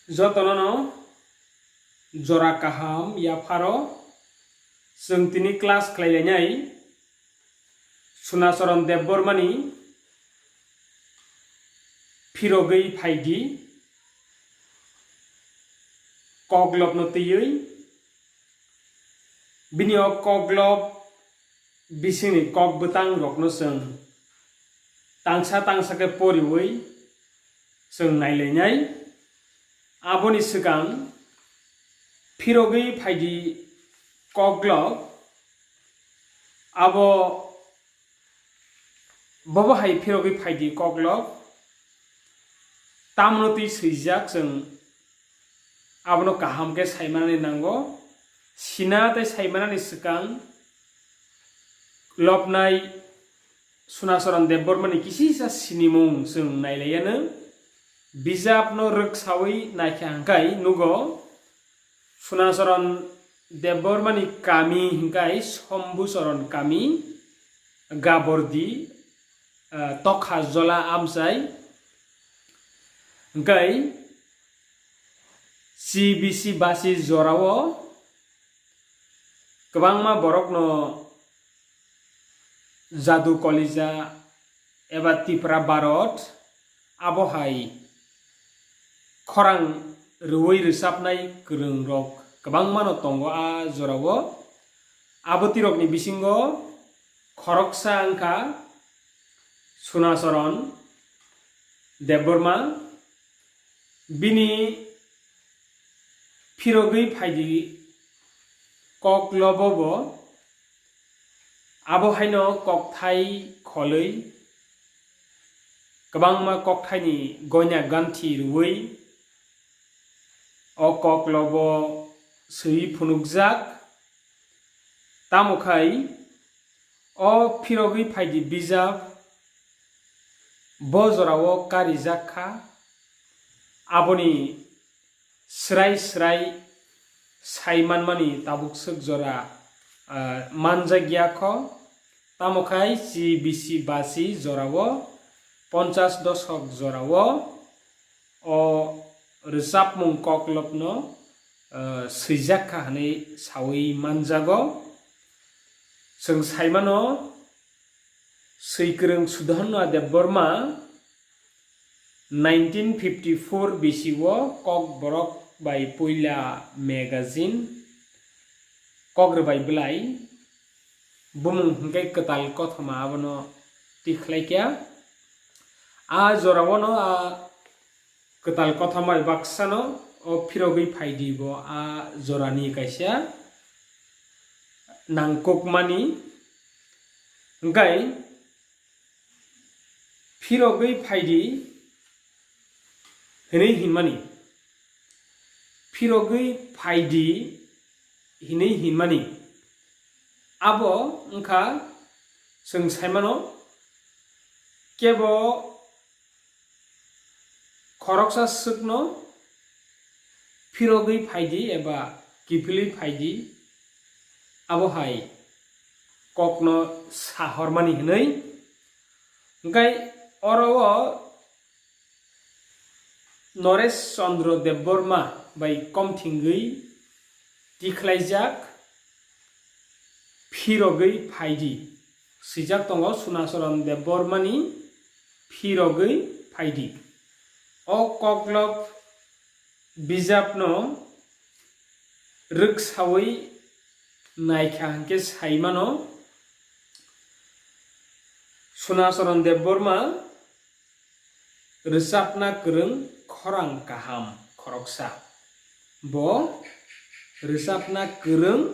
Jotono jora kaham ya faro जों तिनि class खालायनाय सुनाचरन देबबर्मानि फिरगै फायदि कग्लबनो तैयै बिनियाव कग्लब बिसिनि कग बोतां रकनो जों तांसा के परिवै जों नायलायनाय आबोनि सिगां फिरगै फायदि कग्लब abo babo hai phirogi phaidi koglob tamnoti swijak जों abono kaham ke saimani nango sina tai saimani sikang lobnai sunasoran debbormani kisisa sinimung जों nailayano bijapno ruksawi naikangkai nugo sunasoran देबबर्मानि कामी हिंकाय शम्भुचरण कामी गाबर्दी तखा जला आमसाय हिंकाय CBC बासी जराव गोबांमा बरकनो जादु कलिजा एबा तिप्रा भारत आबहाय खरां रुवै रोसाबनाय गोरों रक गोबां मानो tongo a jorawo abotirokni bisingo khoroksa angka sunasoron debborma bini phirogui phaidi koklobobo abohaino kokthai kholoi gobangma kokthaini gonya ganthi ruwei o koklobo sui phunukjak tamokhai o phirogui phaidi bijap bo jorao karijakha aboni srai saimanmani tabuksuk jora manjagyakho tamokhai CBC basi jorao 50 doshok jorao o rizapmung koklopno swijaka hanai sawi manjago जों साइमानो सैक्रों सुधानो Debbarma 1954 BC-wo kok borok bai poila magazine kok bai belai bumung hingkai ketal kothama abono tikhlaikya a jorawono a ketal kothama baksano o phirogui phaidi bo a jorani kaisa nangkokmani hingkai phirogui phaidi hinai hinmani phirogui phaidi hinai hinmani abo wngkha जों saimano kebo khoroksa sukno phirogui phaidi eba kifili phaidi abohai kokno sahormani hinai hingkai oro Noresh Chandra Debborma bai komthingui tikhlaijak phirogui phaidi sijak tongo Sunasoran Debbormani phirogui phaidi o koklop bijapno ruksawi naikha hangke saimano Sunasoran Debborma resapna kereng khorang kaham khoroksa bo resapna kereng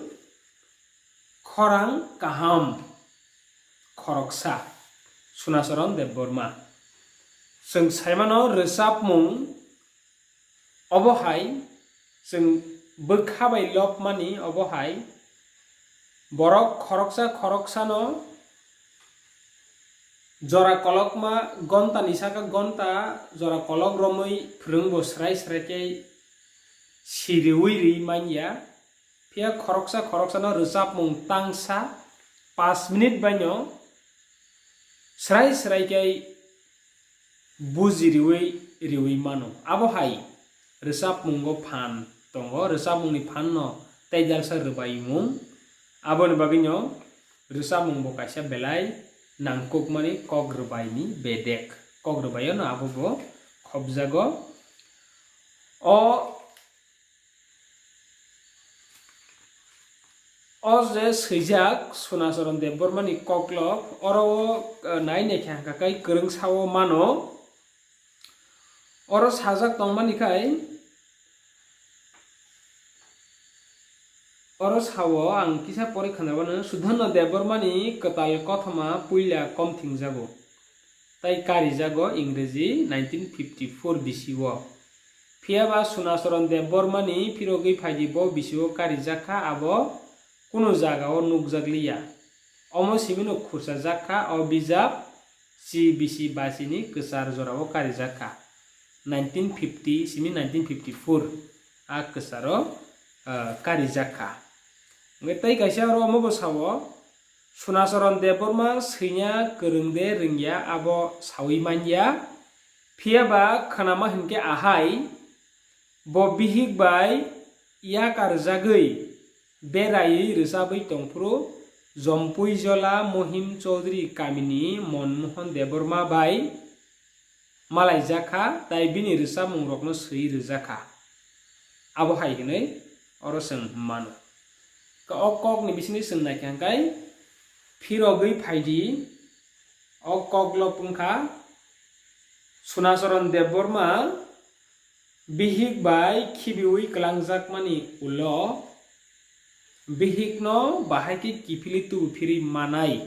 khorang kaham khoroksa Sunasoran Debborma जों saimano resapmung obohai जों bokhabai lopmani obohai borok khoroksano jora kolokma gonta nisaka gonta jora kolok romoi phurungbo srai ke siriwiri manya pia khoroksano resapmung tangsa 5 minute banyo srai ke buziriwi mano abohai resapmung phan tongo resapmung ni phan no tei jalsa rbaimung aboni bagino resapmung bo kaisa belai nangkukmani kok rbaini bedek kok rbaio no abo bo khobjago o je swijak Sonacharan Debormani koklok oro nai nekha kai kwrung sao mano oro sajak tongmani kai oro sao ang kisa porikha nabano Sudhanno Debormani katal kothama puila komthingjago tai karijago Ingreji 1954 BC-o phiaba Sonacharan Debormani phirogui phaidibo BC-o karijaka abo kuno jagao nukjakliya omo simino khursajakha o bijab CBC basini kwsar jorao karijaka 1950 simi 1954 a kwsaro karijaka ngetai kaisa ro omo bosao Sonacharan Deborma swinya kwrungde rungya abo sawi manya phiaba khanama hinke ahai bo bihik bai ya karjagui berai resabui tongpro Jompuijola Mohim Chaudhary Kamini Monmohan Deborma bai malai jaka tai bini resabmung rokno swi rwjaka abo hai hinai oro seng mano ka okok ni bisini seng naikangkai phirogui phaidi okoklo pungkha Sonacharan Deborma bihik bai khibiui klangjakmani ulo bihikno bahai kifili tu phiri manai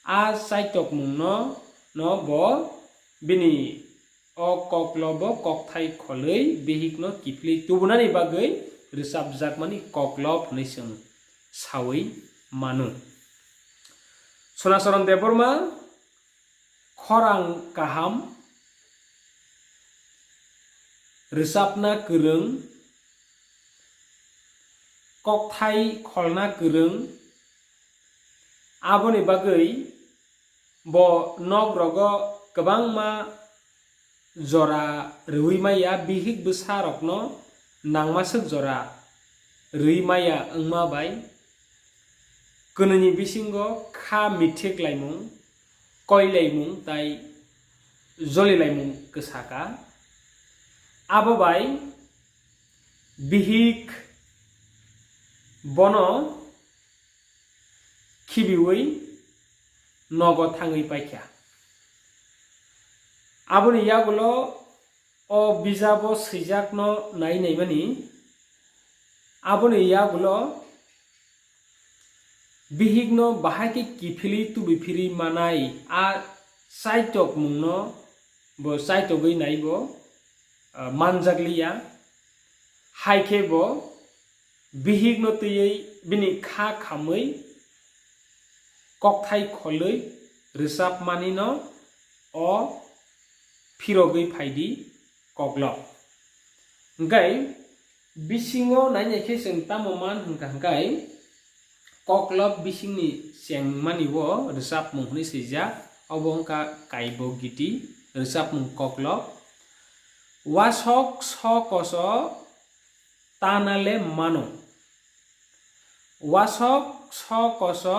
a saitok mungno no bo bini o koklobo kokthai kholei bihikno kifili tubunani bagai resabjakmani koklop nisung sawi manu Sonacharan Deborma khorang kaham resapna kwrung kokthai kholna kwrung aboni bagui bo nogrogo kwbangma jora rwimaya bihik bwsarokno nangmasuk jora rwimaya wngma bai kwnuni bisingo kha mithik laimung koilaimung tai jolilaimung kwsaka abo bai bihik bono khibiui nogo thangui paikha aboni yagulo o bijabo swijakno nai naimani aboni yagulo bihigno bahai kifili tubifiri manai a saitok mungno bo saitogui naibo manjakliya haike bo bihigno tui bini kha khamui kokthai kholui resap manino o phirogui phaidi koklok ngai bisingo nainekhe seng tamoman hingka hingkai koklop bisingni sengmani wo resap mungni sijak obongka kaibo giti resap mung koklop wasok sokoso tanale mano wasok sokoso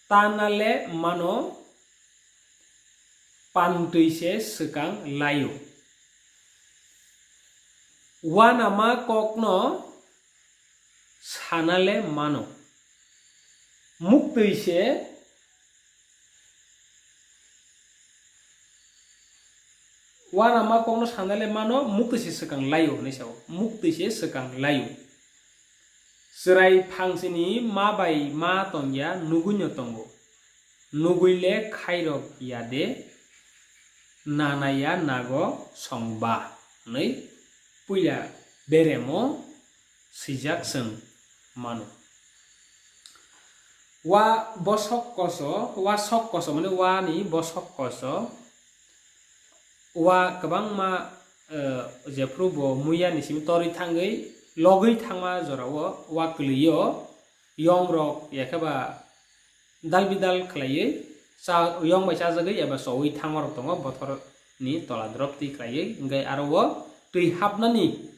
tanale mano pantuise sekang layu wanama kokno sanale mano muktuise wanama kokno sanale mano muktuise sekang layu nisau muktuise sekang layu serai pangsini mabai ma tongya nugunyo tongo nuguile khairok yade nanaya nago songba nei puya beremo sijak seng mano wa bosok koso mane wa ni bosok koso wa kabangma jeprubo muya ni sim tori thangai logui thangma jorao wa kliyo yongrok yakaba dalbidal khlaiye sa yong bai sa jagai eba soi thangmar tongo bothor ni tola drop ti khlaiye ngai aro tui hapnani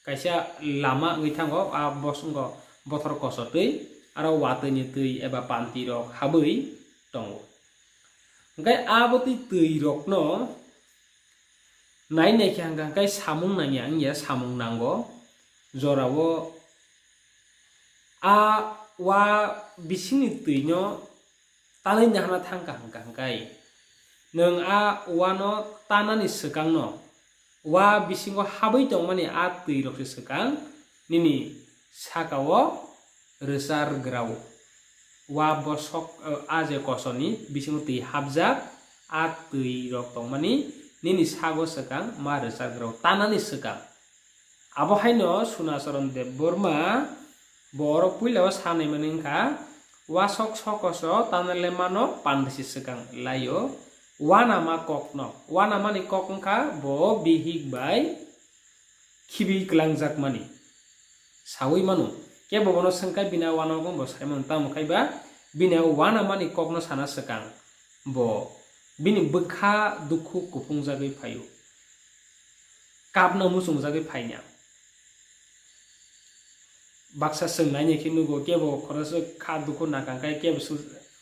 kaisa lama ngai thango a bosongo bothor koso tui aro watani tui eba panti rok habui tongo ngai aboti tui rok no nai nei khang kai samung nanya ya samung nango jorawo a wa bisini tui no talai nyahna thangka hangka kai neng a wano tanani sekang no wa bisingo habai tong mani a tui rok sekang nini sakawo resar grau wa bosok aje kosoni bisingo tui habjak a tui rok tong mani nini sago sekang ma resar grau tanani sekang abo haino Sunacharan Dev Burma borok puilawa sanai maningka wasok sokoso tanale mano pandisi sekang layo wana ma kokno wana mani kokngka bo bihik bai khibi klangjak mani sawi manu ke bono sangkai bina wana bo saimon tam khaiba bina wana mani kokno sana sekang bo bini bukha dukhu kupungjagoi phayo kapna musungjagai phaina baksa sengnai khinugo kebo khorase kha dukhu nakangkai kebo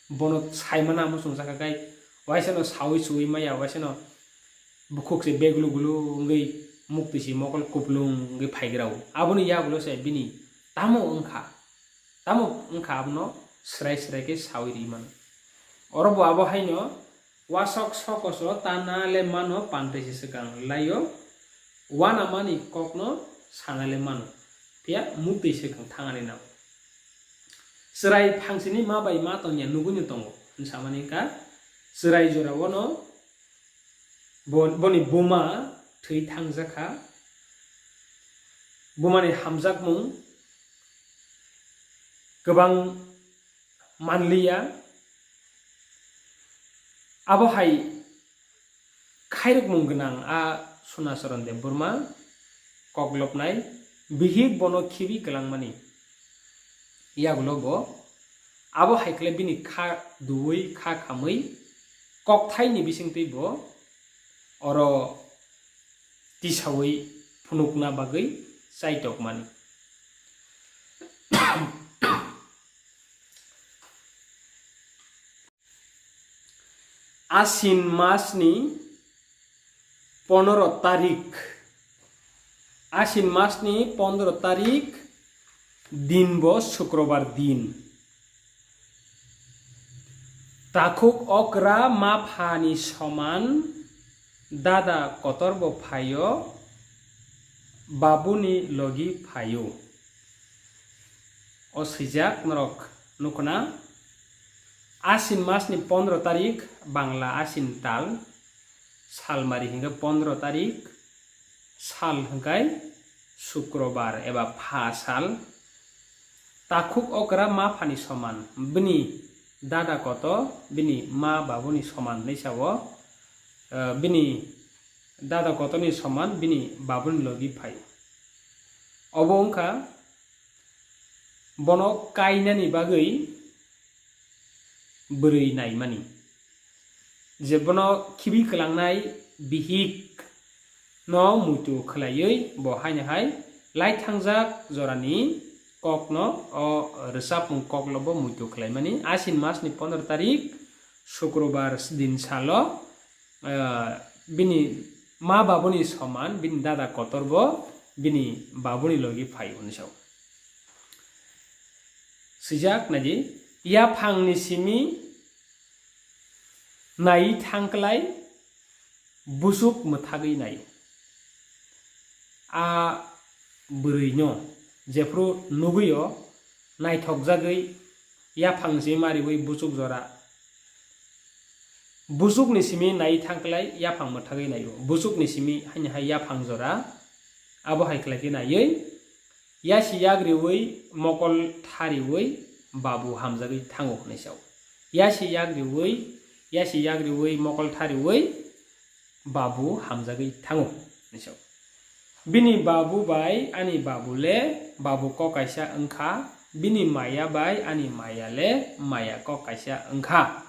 bono saimana musungjagai waisano sawi suwi maya waisano bukhukse beglu gulu ngai muktisi mokol kuplung ngai phaigrau aboni yagulo se bini tamo ongkha abno srai ke sawi riman orobo abo haino wasok sokoso tanale mano pantesi sekang layo wana mani kokno sanale mano pia mukti sekang thangani na serai phangsini ma bai ma tongnya nuguni tongo samani ka serai jora wono boni buma thei thangjaka bumani hamjak mung gobang manliya abo hai khairuk mung gnang a Sunacharan Dev Burma koglopnai bihik bono khibi klangmani yagulo bo abo haikle bini kha duwi kha khamui kokthai ni bisingtui bo oro tisawi phunukna bagui chaitok mani Asin masni 15 tarik Asin masni 15 tarik din bo Shukrobar din Takhuk okra ma phani soman dada kotorbo phayo babuni logi phayo o sijak norok nukuna Asin masni 15 tarik Bangla Asin tal salmari hingga 15 tarik sal hinggai Shukrobar eba pha sal takhuk okra ma phani soman bini dada koto bini ma babuni soman neisawo bini dada koto ni soman bini babuni logi phai obo ongkha bono kainani bagui bwrui nai mani je bono khibi klangnai bihik no mutu khlaioi bo haina hai lai thangjak jorani kokno o resap mung koklobo mutu khlaimani Asin masni 15 tarik Shukrobar din salo bini ma babuni soman bini dada kotorbo bini babuni logi phai unsau sijak naji ya phangni simi nai thangklai busuk mthagui nai a bwrui no jefru nuguyo naithokjagui ya phangsi mariwui busuk jora busuk ni simi nai thangklai ya phang mthagui nayo busuk ni simi haini hai ya phang jora abo haiklai ki naioi ya si yagriwui mokol thariwui babu hamjagui thango naisau yasi yagriwui mokol thariwui babu hamjagui thango naisau bini babu bai ani babule babu ko kaisa engkha bini maya bai ani mayale maya ko kaisa engkha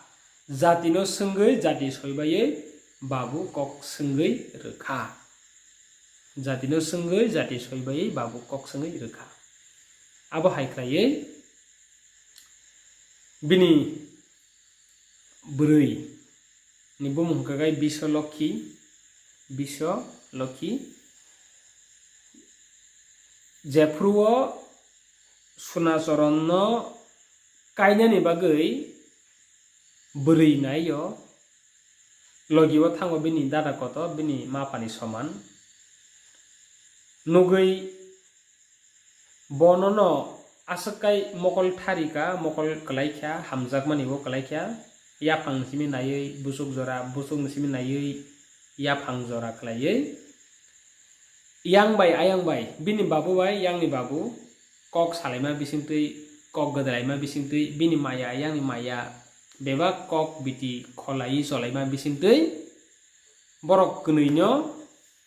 jatino sengui jati soibai babu kok sengui rekha जाति no sengoi jati soibai babu kok sengoi rekha abo haiklai bini brui ni bumung kagai Bisho Loki Jepruo Sunasoron no kainani bagai brui nayo logiwa thango bini dada koto bini mapani soman nugai bonono asakai mokol tharika mokol kalaikya hamjak manibo kalaikya yapang simi nayei busuk simi nayei yapang jora klayei yang bai bini babu bai yang ni babu kok salaima bisingtui kok gadalaima bisingtui bini maya yang ni maya beba kok biti kholai solaima bisingtui borok knuino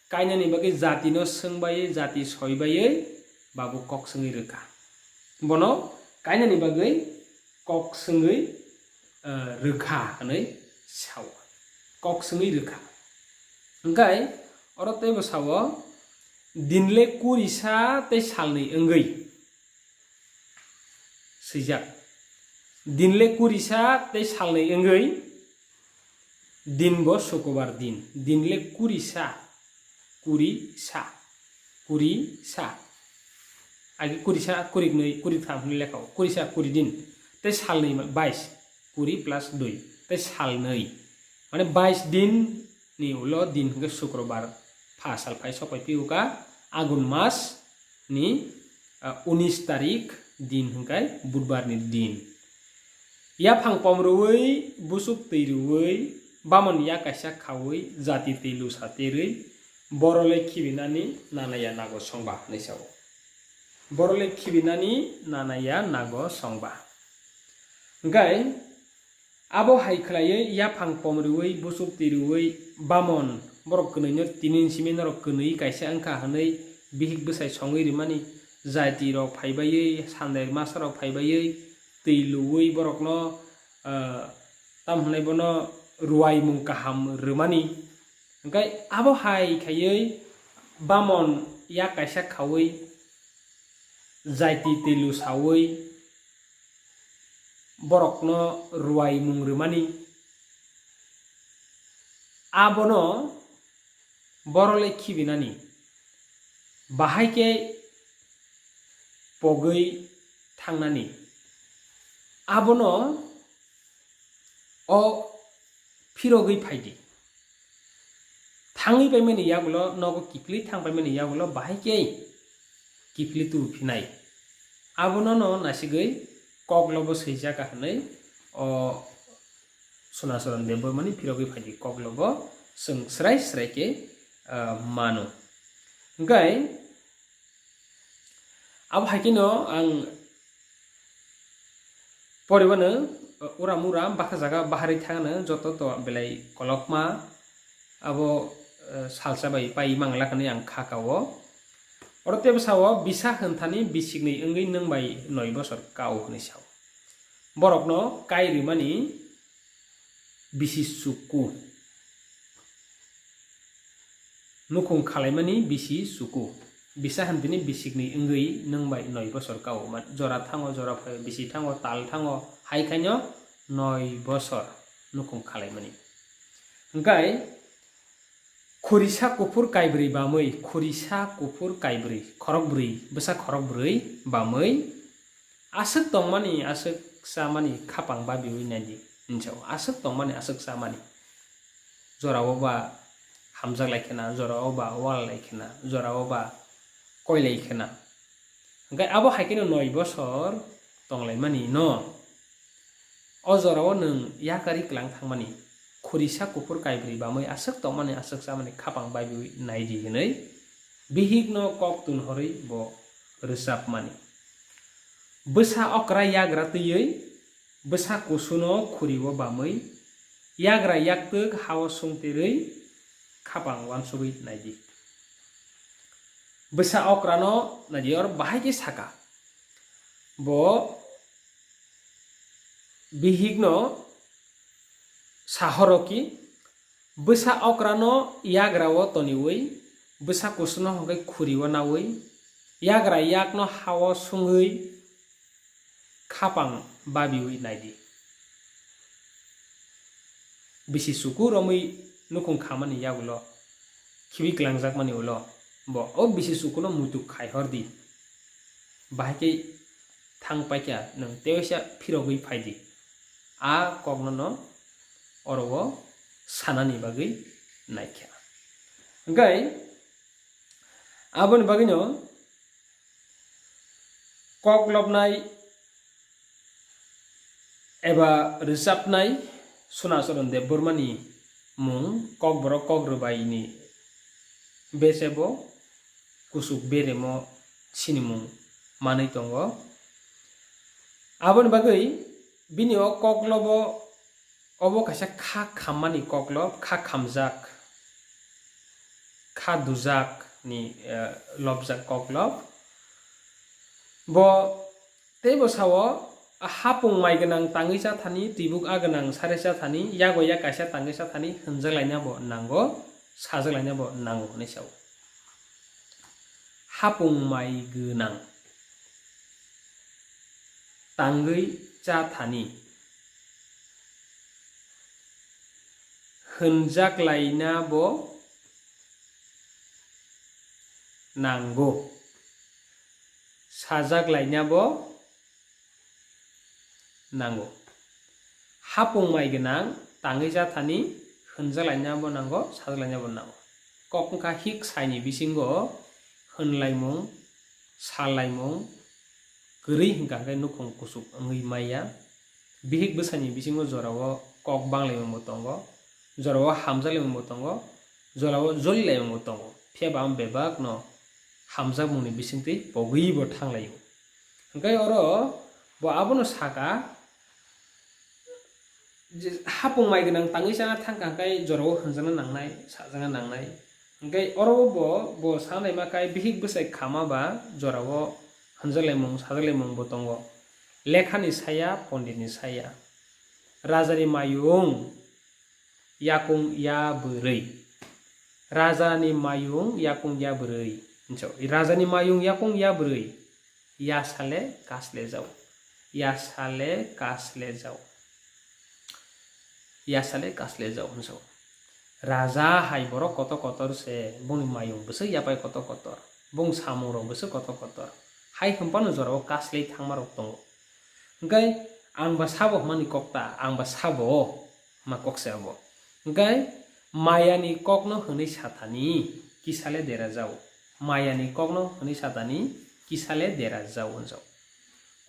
kainani bagi jati no sengbai jati soibai babu kok sengi rekha bono kainani bagi kok sengi rekha hanai saw kok sengi rekha engkai oro tebo sawo dinle kurisa te salni enggai sejak dinle kurisa te salni enggai dinbo sukobar dinle kurisa agi kurisa kurignoi kuritha hni lekau kurisa kuridin te salni 22 kuri plus 2 te salnoi mane 22 din ni ulo din hingga Sukrobar pasal pai sopai piuka Agun mas ni 19 tarik din hingkai Budbar ni din ya phang pomruwei busuk teiruwei bamon ya kaisa khawei jati teilu saterei borole khibinani nanaya nago songba naisao borole khibinani nanaya nago songba ngai abo haikhlaye ya phang pomruwei busuk teiruwei bamon borok kneino tinin simin rok knei kaisa angka hanei bihik bwsai songoi rimani jati rok phaibai sandai masa rok phaibai teiluwei borokno tam hanai bono ruai mung kaham remani engkai abo hai khayei bamon ya kaisa khawei jati teilu sawei borokno ruai mung remani abono borole khibinani bahaike pogei thangnani abono o phirogei phaidi thangi paimani yagulo nogo kipli thang paimani yagulo bahaike kipli tu phinai abono no nasigei koklobo seijaka hanai o Sunasoron bembo mani phirogei phaidi koklobo seng srai ke mano engkai abo hakino ang poribano uramura bakha jaga bahari thangana joto to belai kolokma abo salsa bai pai mangla kani ang khakao orote bsawo bisa hentani bisikni engei nengbai 9 bosor kau hni saw borokno kairi mani bisi suku nukung khalaimani bisi suku bisa hantini bisikni engei nengbai 9 bosor kau jora thango jora bisi thango tal thango haikhaino 9 bosor nukung khalaimani engkai khurisa kufur kaibri bamoi khurisa kufur kaibri khorokbri besa khorokbri bamoi asuk tongmani asuk samani khapang babiwi nadi inchau asuk tongmani asuk samani jorawo ba hamjak laikhena jorawo ba wal laikhena jorawo ba koi laikhena engkai abo haikino 9 bosor tonglaimani no o jorawo nung yakari klang thangmani khurisa kufur kaibri bamoi asuk tongmani asuk samani khapang babiwi naidi hinei bihigno kok tunhorei bo resapmani besa okra yagra tiyei besa kusuno khuriwo bamoi yagra yaktuk hawa sungterei khapang wansugui naidi besa okrano najior bahaike saka bo bihigno sahoroki besa okrano yagrawo toniwei besa kusno hongkai khuriwa nawi yagra yakno hawa sungui khapang babiwi naidi bisi suku romui nukung khamani yagulo khibi klangjak mani ulo bo o bisi suku no mutu khaihordi bahike thang paikya nang tewsa phirogui phaidi a kogno no orowo sanani bagui naikha gai aboni bagino koklopnai eba rizapnai sunasoron de burmani mung kokborok kokrubai ni besebo kusuk beremo sinimung manai tongo aboni bagui bini o koklobo obo kaisa kha khammani koklop kha khamjak kha dujak ni lobjak koklop bo tebo sawo hapung mai ganang tangisa thani tibuk aganang saresa thani yago ya kaisa tangisa thani hunjalaina bo nango sajalaina bo nango ni sawo hapung mai ganang tangui cha thani hunjaklaina bo nango sajaklaina bo nango hapung mai ganang tangisa thani hunjalaina bo nango sajalaina bo nango kokngka hik saini bisingo hunlaimung salaimung gri hingka ke nukung kusuk ngui maya bihik besani bisingo jorao kok banglaimung tongo jorao hamjalaimung tongo jorao jolilaimung tongo phebam bebak no hamjak mungni bisingti bogui bo thanglayo hingkai oro bo abono saka hapung mai ganang tangisa thangka kai jorao hunjana nangnai sajana nangnai hingkai oro bo sanai makai bihik besai khama ba jorao hunjalaimung sajalaimung bo tongo lekhani saya ponditni saya rajani mayung yakung ya bwrui rajani mayung yakung ya bwrui rajani mayung yakung ya bwrui ya sale kasle jau ya sale kasle jau ya sale kasle jau hunso raja hai borok kotor kotor se bung mayung bese yapai kotor kotor bung samuro bese kotor kotor hai humpano jorao kasle thangmarok tongo hingkai angba sabo mani kokta angba sabo ma kokse abo hingkai mayani kokno hwnui sathani kisale dera jau mayani kokno hwnui sathani kisale dera jau hunjo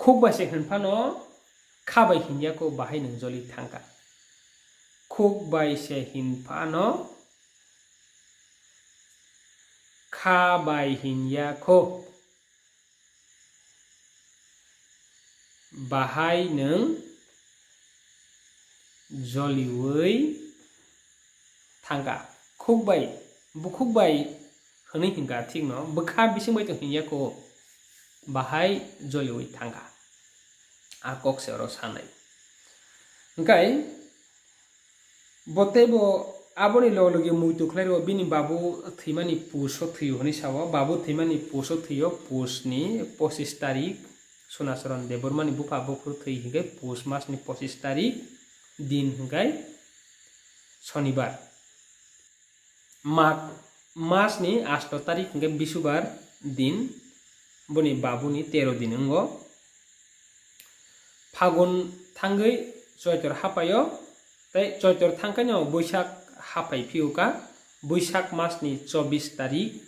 khukbase hunphano khabai hingyako bahai nung joli thangka khukbaise hinphano khabai hingyako bahai nung joliwui thangka khukbai bukhukbai hwnui hingka thik no bukha bisingbai tong hingyako bahai joliwui thangka a kokse oro sanai hingkai botebo aboni lologi muitu khlairo bini babu thimani puso thiyo honi sawo babu thimani puso thiyo pusni 25 tarik sunasaron debormani bupa bukru thi hingkai pus masni 25 tarik din hingkai shonibar mak masni 8 tarik hingkai bisubar din boni babuni 13 din ongo fagun thangui choitor hapayo tei choitor thangkano boisak hapai phiuka boisak masni 24 tarik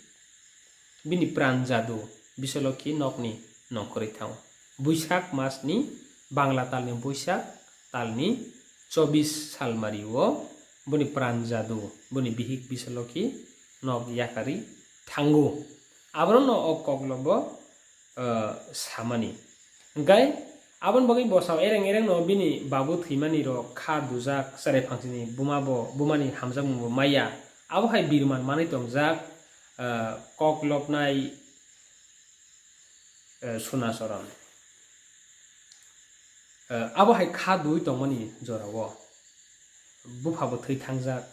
bini pran jadu bisoloki nokni nokori thau boisak masni bangla talni boisak talni 24 salmario boni pran jadu boni bihik bisoloki nok yakari thangu abrono okoglobo samani hingkai abon bagai bosaw ereng ereng no bini babu thimani ro kha dujak sare phangsini bumani hamjak mung maya abo hai birman manai tongjak koklopnai sunasoron abo hai kha dui tongmani jorao bufabo thai thangjak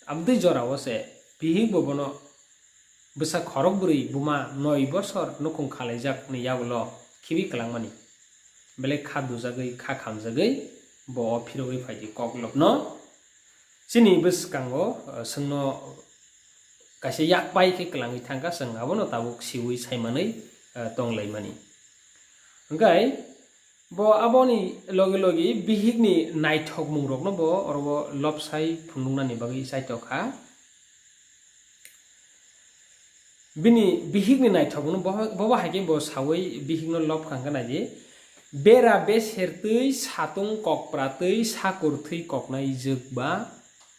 abdui jorao se bihik bobono besa khorok buri buma 9 bosor nukung khalaijak ni yagulo khibi kalangmani bele kha dujagoi kha khamjagoi bo phirogoi phaidi koklopno chini bwskango sungno kaisa yakpai ke kalangui thangka sung abono tabuk siwi saimanei tonglaimani hingkai bo aboni logi logi bihigni naithok mungrokno bo orobo lopsai phunungnani bagi saitokha bini bihigni naithokno bobo haike bo sawai bihigno lop khangkana je bera besertui satung kokpratui sakurthui koknai jogba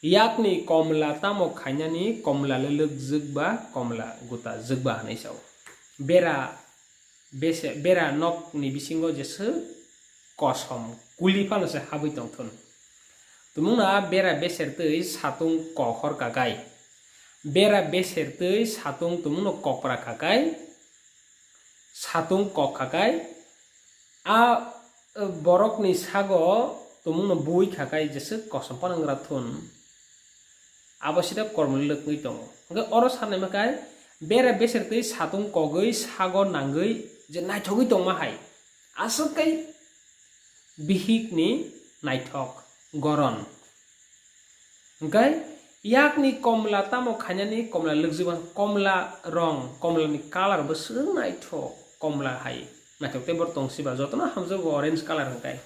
yakni komla tamo khainani komla lelek jogba komla guta jogba hanai saw bera nok ni bisingo jesu kosom kuli pano se habui tongthun tumungna bera besertui satung kokhor kakai bera besertui satung tumungno kokpra kakai satung kok kakai a borokni sago tumungno bui kakai jesu kosom panangra thun abosida kormlek ngui tongo nga oro sanai makai bera besertui satung kogoi sago nangoi je naithogoi tongma hai askai bihigni naithok goron ngkai yakni komla tamo khanyani komla lugjiban komla rong komla ni color bo sung naithok komla hai naithok te bor tongsiba jotona hamjo orange color ngkai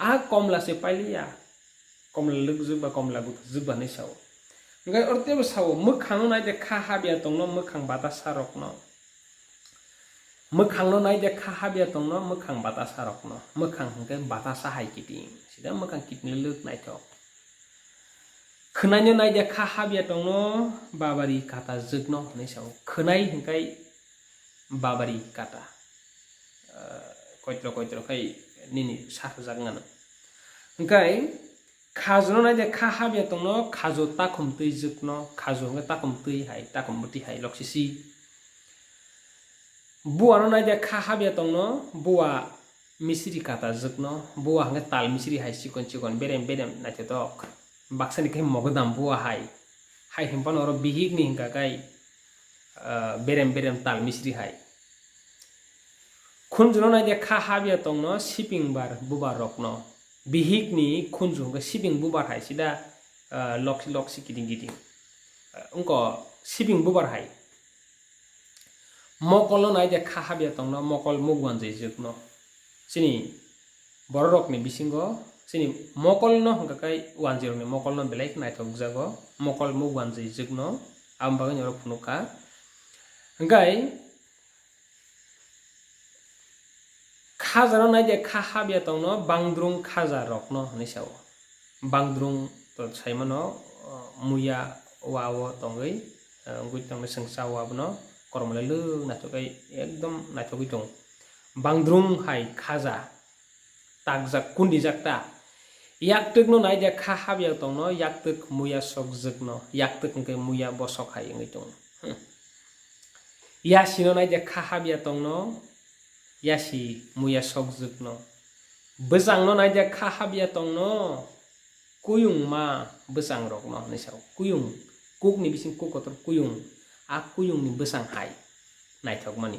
a komla se pailia komla lugjiba komla gut jugba ni saw ngkai orte bo saw mukhang nai de kha habia tongno mukhang batasa rokno mukhang no nai de kha habia tongno mukhang batasa rokno mukhang ngkai batasa hai kiting sida mukhang kitni lug naithok khnaino nai de kha habia tongno babari kata jugno ni saw khnai ngkai babari kata koitro kai nini sajak ngana ngkai khajo nai de kha habia tongno khajo takhum tui jugno khajo ngkai takhum tui hai takhum buti hai loksisi buwa no nai de kha habia tongno buwa misri kata jugno buwa ngkai tal misri hai sikon berem naithotok baksani kai mogodam buwa hai himpano oro bihigni hingka kai berem tal misri hai khunjuno nai de kha habia tongno shipping bar buba rokno bihigni khunju hingka shipping bubar hai sida loksi giting ungko shipping bubar hai mokol no nai de kha habia tongno mokol mugwan jai jugno sini borok ni bisingo sini mokol no hingka kai 10 ni mokol no belai naithok jago mokol mugwan jai jugno ambaga nyoro phunuka hingkai khajano nai de kha habia tongno bangdrung khaja rokno ni saw bangdrung to saimano muya wawo tongoi ngui tongno sengsa wabno kormlelu nathokai ekdom naithogoi tong bangdrung hai khaja takjak kundi jakta yaktuk no nai de kha habia tongno yaktuk muya sok jugno yaktuk ngkai muya bosok hai ngui tong yasi no nai de kha habia tongno yasi muya sok jugno bwjang no nai de kha habia tongno kuyung ma bwjang rokno ni saw kuyung kuk ni bising kuk kotor kuyung a kuyung ni bwjang hai naithok mani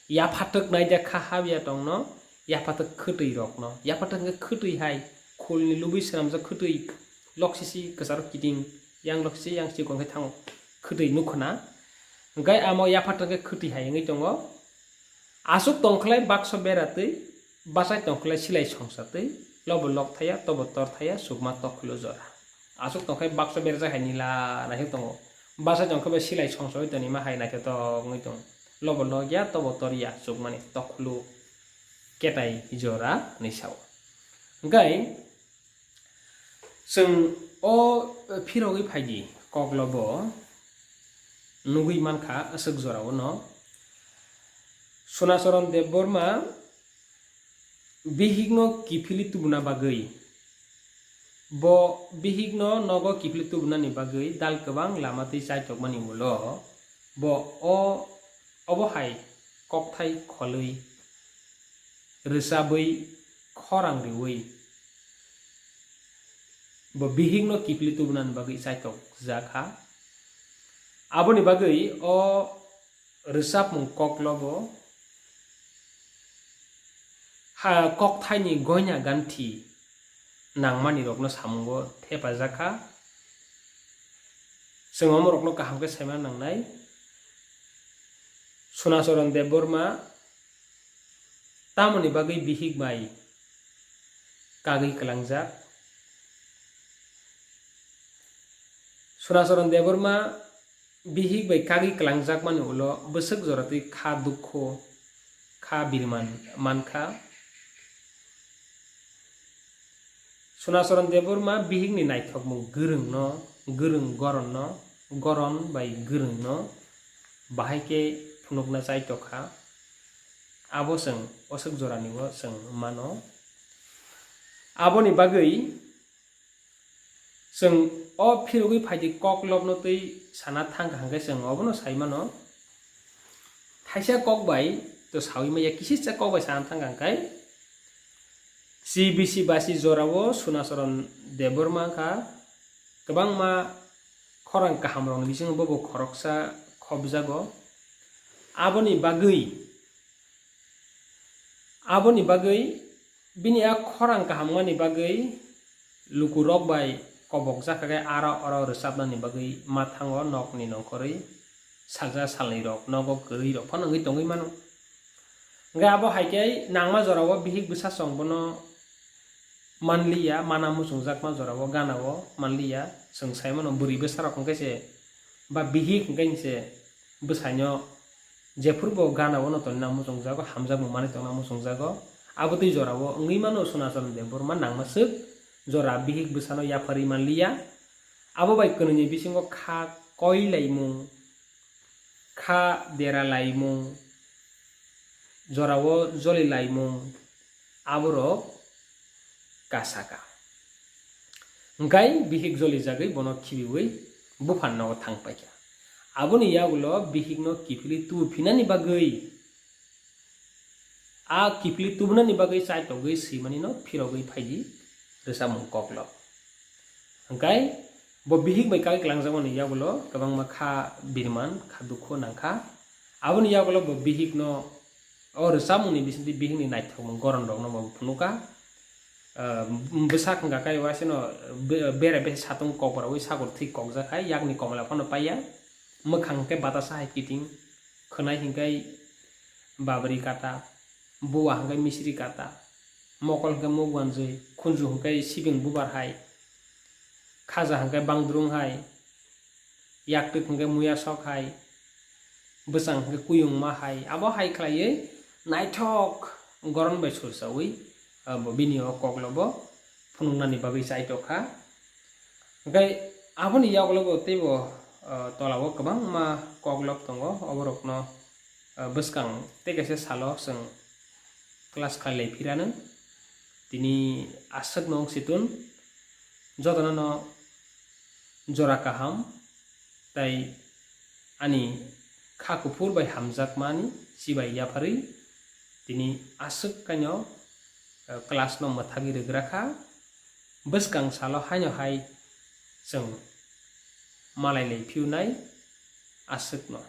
yaphatuk nai de kha habia tongno yaphatuk khutui rokno yaphatuk ngkai khutui hai khulni lubi sramja khutui loksisi kasar kiting yang loksi yang sikon kai thang khutui nukhna ngkai amo yaphatuk ngkai khutui hai ngai tongo asuk tongkhlai bakso beratui basai tongkhlai silai songsatui lobo lok thaya tobo tor thaya sukma tokhlo jora asuk tongkhlai bakso berja hai nila nahi tongo basai tongkhlai silai songsoi toni ma hai nahi to ngai tong lobo logya tobo torya sukmani tokhlo ketai jora ni saw ngkai sung o phirogoi phaidi koklobo nugui mankha asuk jorao no Sonasaran Debborma bihigno kifili tubuna bagui bo bihigno nogo kifili tubuna ni bagui dal kebang lamati saitok mani mulo bo obo hai kokthai kholui resabui khorang riui bo bihigno kifili tubuna ni bagui saitok jakha aboni bagui o resap mung koklobo ha kokthai ni gonya ganti nangmani rokno samungo thepajaka sengom rokno kahamke saima nangnai Sonasaran Deborma tamoni bagui bihik bai kagui kalangjak Sonasaran Deborma bihik bai kagui kalangjak mani ulo besek joratui kha dukho kha birman mankha Sonasaran Deborma bihik ni naithokmung gurung goron bai gurung no bahaike phunukna chaitokha abo seng osok jorani o seng mano aboni bagui seng o phirugui phaidi koklobno tui sana thangka hangke seng obono saimano thaisa kok bai to sawi maya kisisa kok bai sana thangka hangkai CBC basi jorao Sonasaran Deborma kha kwbangma khorang kaham rok ni bisingo bobo khoroksa khobjago aboni bagui bini a khorang kahamani bagui lukurok bai kobok jakagai aro resapnani bagui mathango nokni nongkhorui salja salni rok nogo kwrui rok phano ngui tongui mano nga abo haike nangma jorao bihik bwsasong bono manliya mana musungjakma jorao ganao manliya sung saimano buri bwsarok hingkaise ba bihik hingkaise bwsaino jefurbo ganao no tonna musungjago hamjakmo mani tongna musungjago abo tui jorao ngui mano Sonasaran Deborma nangmasuk jora bihik bwsano yapari manliya abo bai kununi bisingo kha koilaimung kha deralaimung jorao jolilaimung aborok kasaka ngkai bihik joli jagui bono khibiui buphanno thangpaikha aboni yagulo bihikno kifili tu phinani bagui a kifili tubnani bagui chaitogui simani no phirogui phaidi resamung koklok ngkai bo bihik bai kai klangjamani yagulo kwbangma kha birman kha dukho nangkha aboni yagulo bo bihik no o resamungni bisinti bihikni naithokmung goron rokno bo phunuka besak hingka kai wasino bere be satung koporoi sagor thik kokjakai yakni komla phano paya mokhang ke batasa hai kiting khonai hingkai babri kata buwa hingkai misri kata mokol hingkai mugwanjui khunju hingkai sibing bubar hai khaja hingkai bangdrung hai yaktuk hingkai muya sok hai bwsang hingkai kuyung ma hai abo hai khlaiui naithok goron bai sursaui bini o koklobo phunuknani bagui chaitokha ngkai aboni yakolobo teibo tolao kwbangma koklok tongo oborokno bwskang tei kaisa salo seng class khalai phirano tini asuk nong situn jotono no jora kaham tai ani kha kufur bai hamjakmani sibai yapari tini asuk kanyo class no mathagi regrakha bwskang salo haino hai seng malai lei phiunai asuk no